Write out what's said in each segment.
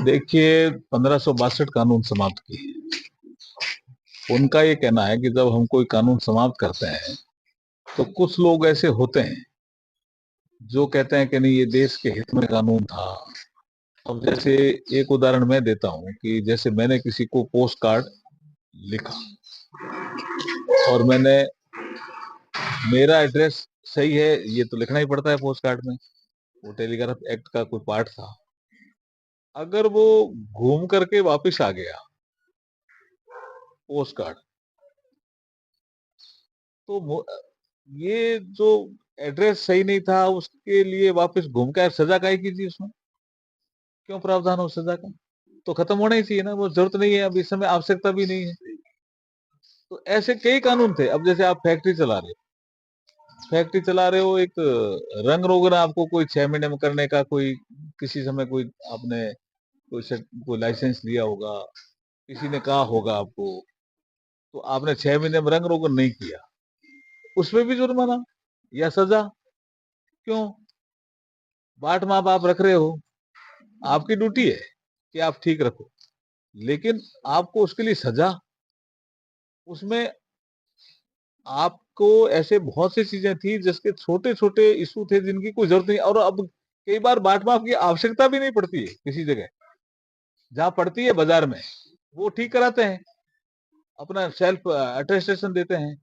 देखिए 1562 कानून समाप्त किए। उनका ये कहना है कि जब हम कोई कानून समाप्त करते हैं तो कुछ लोग ऐसे होते हैं जो कहते हैं कि नहीं ये देश के हित में कानून था। अब जैसे एक उदाहरण मैं देता हूँ कि जैसे मैंने किसी को पोस्ट कार्ड लिखा और मेरा एड्रेस सही है, ये तो लिखना ही पड़ता है पोस्ट कार्ड में, वो टेलीग्राफ एक्ट का कोई पार्ट था। अगर वो घूम करके वापस आ गया पोस्ट कार्ड, तो ये जो एड्रेस सही नहीं था उसके लिए वापस घूम के सजा काहे कीजिए, उसमें क्यों प्रावधान हो सजा का? तो खत्म होना ही चाहिए ना, वो जरूरत नहीं है, अब इस समय आवश्यकता भी नहीं है। तो ऐसे कई कानून थे। अब जैसे आप फैक्ट्री चला रहे हो, एक रंग रोगन आपको कोई 6 महीने में करने का, कोई किसी समय कोई आपने कोई लाइसेंस लिया होगा, किसी ने कहा होगा आपको, तो आपने 6 महीने में रंग रोगन नहीं किया, उसमें भी जुर्माना या सजा। क्यों? बाट माप आप रख रहे हो, आपकी ड्यूटी है कि आप ठीक रखो, लेकिन आपको उसके लिए सजा। उसमें आपको ऐसे बहुत सी चीजें थी जिसके छोटे छोटे इशू थे जिनकी कोई जरूरत नहीं, और अब कई बार बाट माप की आवश्यकता भी नहीं पड़ती है। किसी जगह जहां पड़ती है बाजार में वो ठीक कराते हैं, अपना सेल्फ अटेस्टेशन देते हैं।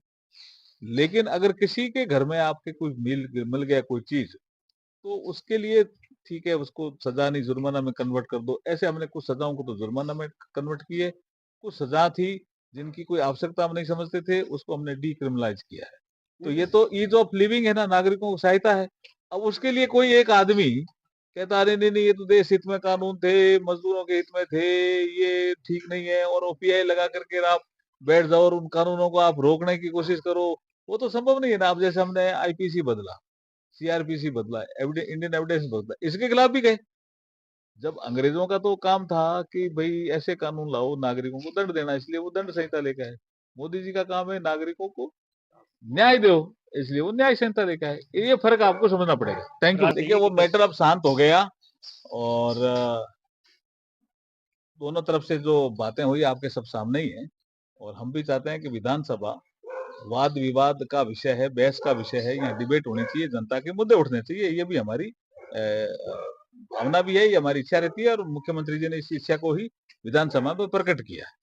लेकिन अगर किसी के घर में आपके कोई मिल गया कोई चीज, तो उसके लिए ठीक है, उसको सजा नहीं जुर्माना में कन्वर्ट कर दो। ऐसे हमने कुछ सजाओं को तो जुर्माना में कन्वर्ट किए, कुछ सजा थी जिनकी कोई आवश्यकता हम नहीं समझते थे, उसको हमने डीक्रिमिनलाइज किया है। तो ये तो ईज ऑफ लिविंग है ना, नागरिकों को सहायता है। अब उसके लिए कोई एक आदमी कहता अरे नहीं नहीं ये तो देश हित में कानून थे, मजदूरों के हित में थे, ये ठीक नहीं है, और ओपीआई लगा करके आप बैठ जाओ और उन कानूनों को आप रोकने की कोशिश करो, वो तो संभव नहीं है ना। अब जैसे हमने आईपीसी बदला, सीआरपीसी बदला, इंडियन एविडेंस बदला, इसके खिलाफ भी गए। जब अंग्रेजों का तो काम था कि भाई ऐसे कानून लाओ नागरिकों को दंड देना, इसलिए वो दंड संहिता लेकर आए। मोदी जी का काम है नागरिकों को न्याय दो, इसलिए वो न्याय संहिता लेकर आए। ये फर्क आपको समझना पड़ेगा। Thank you. देखिए वो मैटर अब शांत हो गया, और दोनों तरफ से जो बातें हुई आपके सब सामने ही है। और हम भी चाहते हैं कि विधानसभा वाद विवाद का विषय है, बहस का विषय है, यहाँ डिबेट होनी चाहिए, जनता के मुद्दे उठने चाहिए। ये भी हमारी भावना भी है, ये हमारी इच्छा रहती है, और मुख्यमंत्री जी ने इस इच्छा को ही विधानसभा में प्रकट किया है।